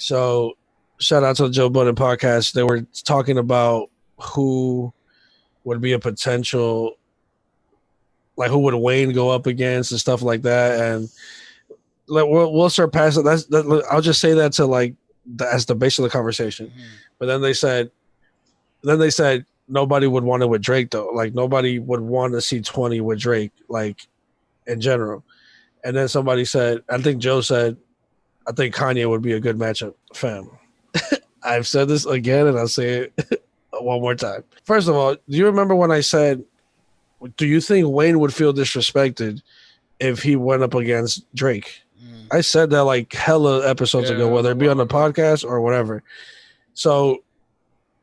So shout out to the Joe Budden podcast. They were talking about who would be a potential, like who would Wayne go up against and stuff like that. And like, we'll surpass it. I'll just say that to like as the base of the conversation. Mhm. But then they said nobody would want it with Drake though. Like nobody would want to see 20 with Drake, like in general. And then somebody said, I think Joe said, I think Kanye would be a good matchup. Fam, I've said this again and I'll say it one more time. First of all, do you remember when I said, do you think Wayne would feel disrespected if he went up against Drake? Mm. I said that like hella episodes ago, whether it be on the podcast or whatever. So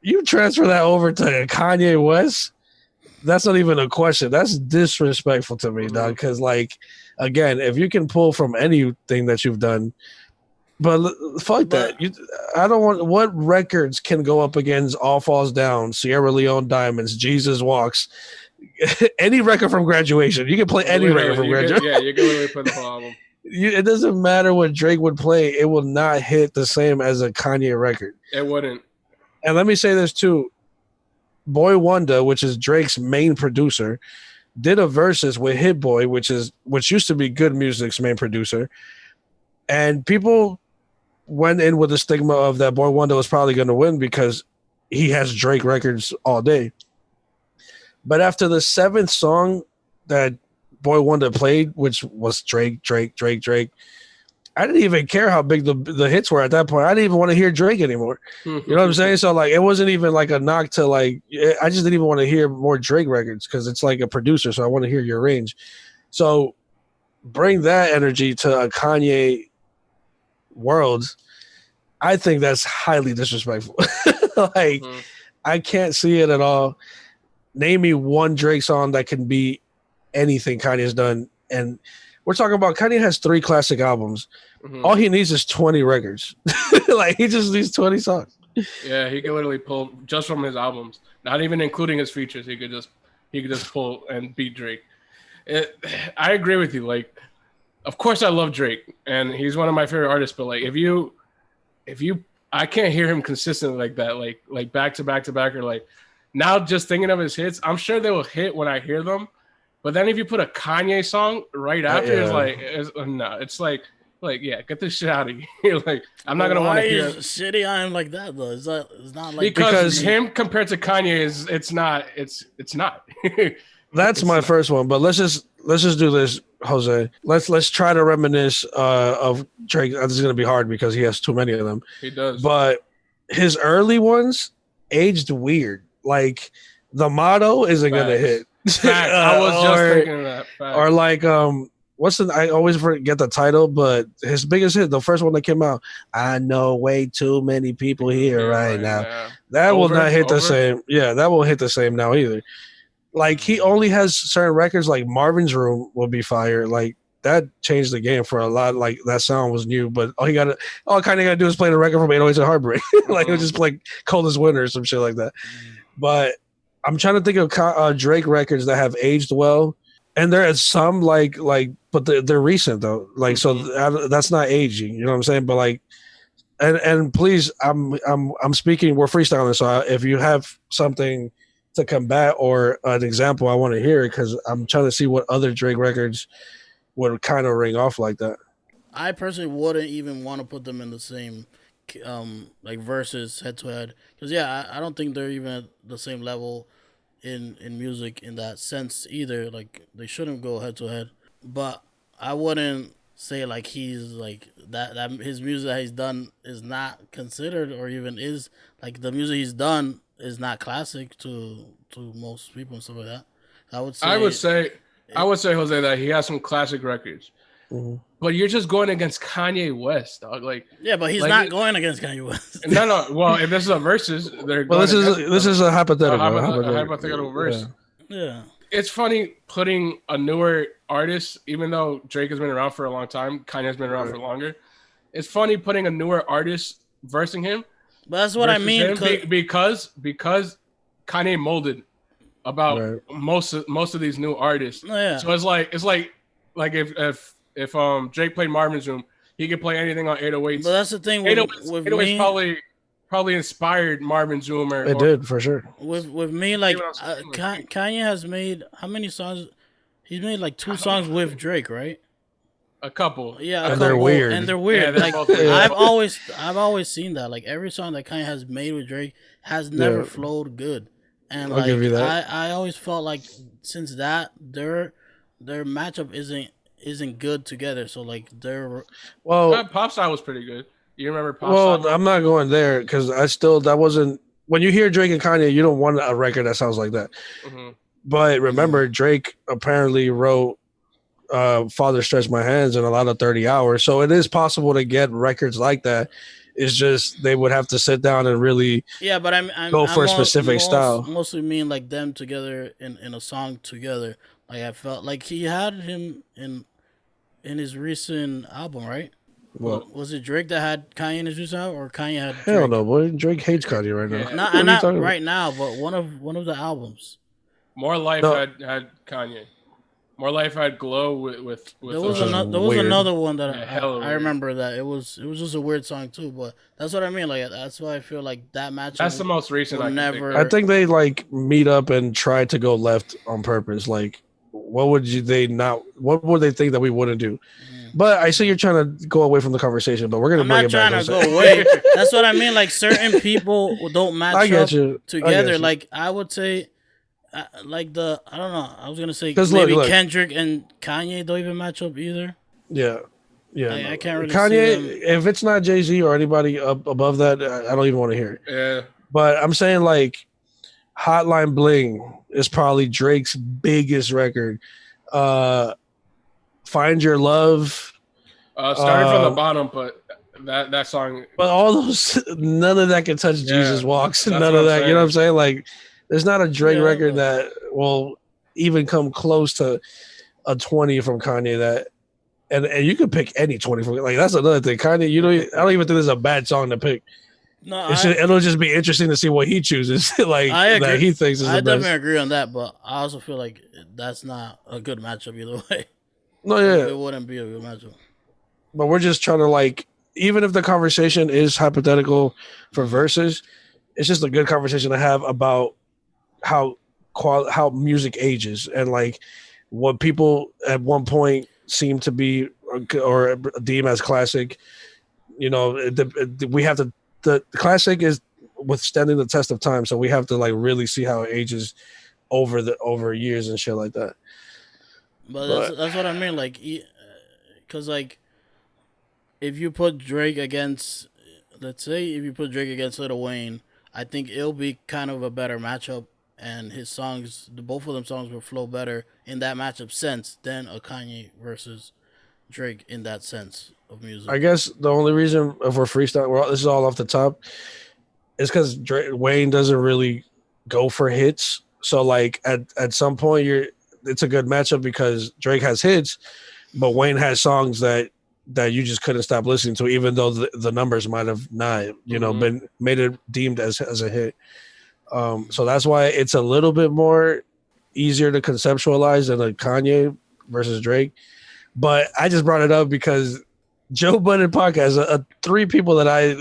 you transfer that over to Kanye West, that's not even a question. That's disrespectful to me, dog. Because, like, again, if you can pull from anything that you've done, fuck that. I don't want. What records can go up against All Falls Down, Sierra Leone Diamonds, Jesus Walks, any record from Graduation? You can play any record from Graduation. You can literally play the whole album. It doesn't matter what Drake would play; it will not hit the same as a Kanye record. It wouldn't. And let me say this too. Boy Wonder, which is Drake's main producer, did a Verzuz with Hit Boy, which used to be Good Music's main producer. And people went in with the stigma of that Boy Wonder was probably going to win because he has Drake records all day. But after the 7th song that Boy Wonder played, which was Drake, I didn't even care how big the hits were at that point. I didn't even want to hear Drake anymore. You know what I'm saying? So like, it wasn't even like a knock to like, I just didn't even want to hear more Drake records because it's like a producer. So I want to hear your range. So bring that energy to a Kanye world. I think that's highly disrespectful. Like, I can't see it at all. Name me one Drake song that can be anything Kanye's done. And we're talking about Kanye has 3 classic albums. All he needs is 20 records. Like, he just needs 20 songs. Yeah, he can literally pull just from his albums, not even including his features. He could just pull and beat Drake. I agree with you. Like, of course I love Drake and he's one of my favorite artists, but like if you I can't hear him consistently like that, like back to back to back, or like now just thinking of his hits, I'm sure they will hit when I hear them. But then if you put a Kanye song right after, it's like yeah, get this shit out of here. Like, I'm not gonna want to hear shitty on him like that though. It's not like because him compared to Kanye it's not. That's my first one, but let's just do this, Jose. Let's try to reminisce of Drake. This is gonna be hard because he has too many of them. He does, but his early ones aged weird. Like the motto isn't gonna hit. I was just thinking of that. Facts. Or like I always forget the title, but his biggest hit, the first one that came out, I know way too many people here right now. That will not hit the same. Yeah, that won't hit the same now either. Like, he only has certain records, like Marvin's Room will be fire. Like, that changed the game for a lot. Like, that sound was new, but all kind of got to do is play the record from 808s and Heartbreak. Like, it was just like Coldest Winter or some shit like that. But I'm trying to think of Drake records that have aged well, and there are some but they're recent though. Like, so that's not aging. You know what I'm saying? But like, and please, I'm speaking. We're freestyling, so if you have something to combat or an example, I want to hear it because I'm trying to see what other Drake records would kind of ring off like that. I personally wouldn't even want to put them in the same like versus head to head because I don't think they're even at the same level in music in that sense either. Like, they shouldn't go head to head, but I wouldn't say like he's like that his music that he's done is not considered, or even is like the music he's done is not classic to most people and stuff like that. I would say, Jose, that he has some classic records. But you're just going against Kanye West, dog. Like, yeah, but he's not going against Kanye West. No. Well, if this is a versus, this is a hypothetical verse. Yeah. It's funny putting a newer artist, even though Drake has been around for a long time, Kanye's been around for longer. It's funny putting a newer artist versing him. But that's what I mean. Because Kanye molded about most of these new artists. Oh, yeah. So it's like if Drake played Marvin's Room, He could play anything on 808s. But that's the thing 808s, with 808s me. probably inspired Marvin Zoomer. It did for sure. With me, You like know what I'm saying? Like, Kanye has made how many songs? He's made like 2 songs with Drake, right? a couple. Yeah, a And couple, they're weird. and they're weird. Yeah, they're like both weird. I've always seen that. Like every song that Kanye has made with Drake has never Yeah. flowed good, and I'll give you that. I always felt like since that their matchup isn't good together. So like they're Well, Pop Style was pretty good. You remember Pop well, Style? I'm not going there because that wasn't when you hear Drake and Kanye, you don't want a record that sounds like that. Mm-hmm. But remember, Drake apparently wrote Father Stretch My Hands in a lot of 30 hours. So it is possible to get records like that. It's just they would have to sit down and really yeah. But I'm go for a specific style. Mostly mean like them together in a song together. Like I felt like he had him in his recent album, right? Well, Was it Drake that had Kanye in his recent album, or Kanye had Drake? hell no, boy. Drake hates Kanye right now. Yeah. Not, What are you not talking right now, but one of the albums. More Life No. had Kanye. More Life had Glow with There was Which is another weird. another one that Yeah, hella I weird. remember that it was just a weird song too. But that's what I mean. Like that's why I feel like that matchup. That's the most recent. will I can never- think I think they like meet up and try to go left on purpose. Like, what would they think that we wouldn't do? But I see you're trying to go away from the conversation, but we're gonna I'm bring not it back. trying to Jose. go away. That's what I mean. Like certain people don't match I up get you. I together. get you. Like I would say, like I don't know. I was gonna say 'Cause maybe look. Kendrick and Kanye don't even match up either. Yeah. Yeah. I can't really Kanye, see them. if it's not Jay-Z or anybody up above that, I don't even want to hear it. Yeah. But I'm saying like Hotline Bling is probably Drake's biggest record. Find Your Love. Starting from the bottom, but that song. But all those, none of that can touch Yeah, Jesus Walks. that's None what of I'm that. You know what I'm saying. saying? Like, there's not a Drake Yeah, record but- that will even come close to a 20 from Kanye. That and you could pick any 20 from like that's another thing. Kanye, I don't even think there's a bad song to pick. No, It'll just be interesting to see what he chooses. like I agree. that he thinks is I the definitely best. agree on that, but I also feel like that's not a good matchup either way. No, yeah. It wouldn't be a good matchup. But we're just trying to like, even if the conversation is hypothetical for verses, it's just a good conversation to have about how music ages and like what people at one point seem to be or deem as classic. You know, we have to. The classic is withstanding the test of time, so we have to like really see how it ages over years and shit like that. But that's what I mean. Like, because like, if you put Drake against, let's say, if you put Drake against Lil Wayne, I think it'll be kind of a better matchup, and his songs, both of them songs, will flow better in that matchup sense than a Kanye versus Drake in that sense of music. I guess the only reason if we're freestyle, this is all off the top, is because Wayne doesn't really go for hits. So like at some point it's a good matchup because Drake has hits, but Wayne has songs that you just couldn't stop listening to, even though the numbers might have not, been made it deemed as a hit. So that's why it's a little bit more easier to conceptualize than a Kanye versus Drake. But I just brought it up because Joe Budden podcast, 3 people that I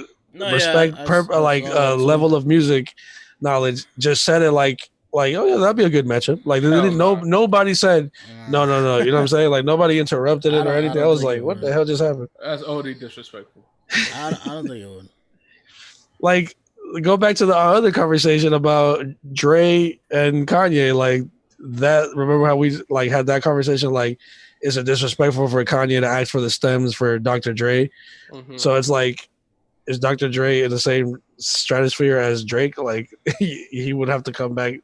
respect level of music knowledge just said it like oh yeah, that'd be a good matchup. Like they didn't know, nobody said no. You know what I'm saying? Like nobody interrupted it or anything. I was like, what the hell just happened? That's OD disrespectful. I don't think it would. Like go back to our other conversation about Dre and Kanye. Like that. Remember how we like had that conversation? Like, is it disrespectful for Kanye to ask for the stems for Dr. Dre? Mm-hmm. So it's like, is Dr. Dre in the same stratosphere as Drake? Like he would have to come back.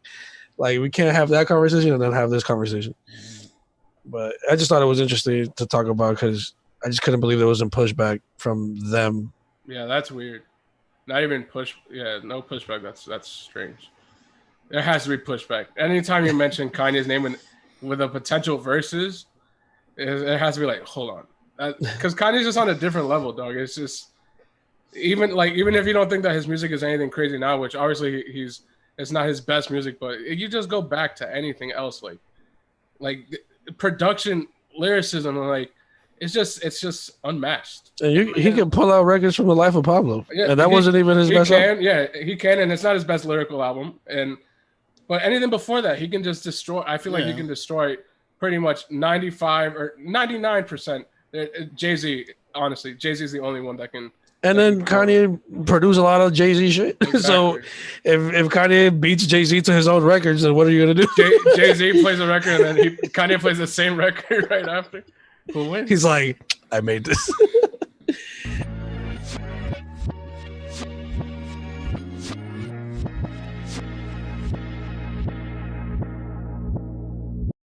Like we can't have that conversation and then have this conversation. But I just thought it was interesting to talk about because I just couldn't believe there wasn't pushback from them. Yeah, that's weird. Not even push. Yeah, no pushback. That's strange. There has to be pushback. Anytime you mention Kanye's name with a potential verses, it has to be like, hold on, because Kanye's just on a different level, dog. It's just even if you don't think that his music is anything crazy now, which obviously it's not his best music, but you just go back to anything else, like production, lyricism, like it's just unmatched. And he can pull out records from the life of Pablo, Yeah, and that wasn't even his best album. Yeah, he can, and it's not his best lyrical album. But anything before that, he can just destroy. I feel like he can destroy pretty much 95 or 99%. Jay-Z, honestly, Jay-Z is the only one that can. And then Kanye produced a lot of Jay-Z shit. Exactly. So if Kanye beats Jay-Z to his own records, then what are you gonna do? Jay-Z plays a record, and then Kanye plays the same record right after. Who wins? He's like, I made this.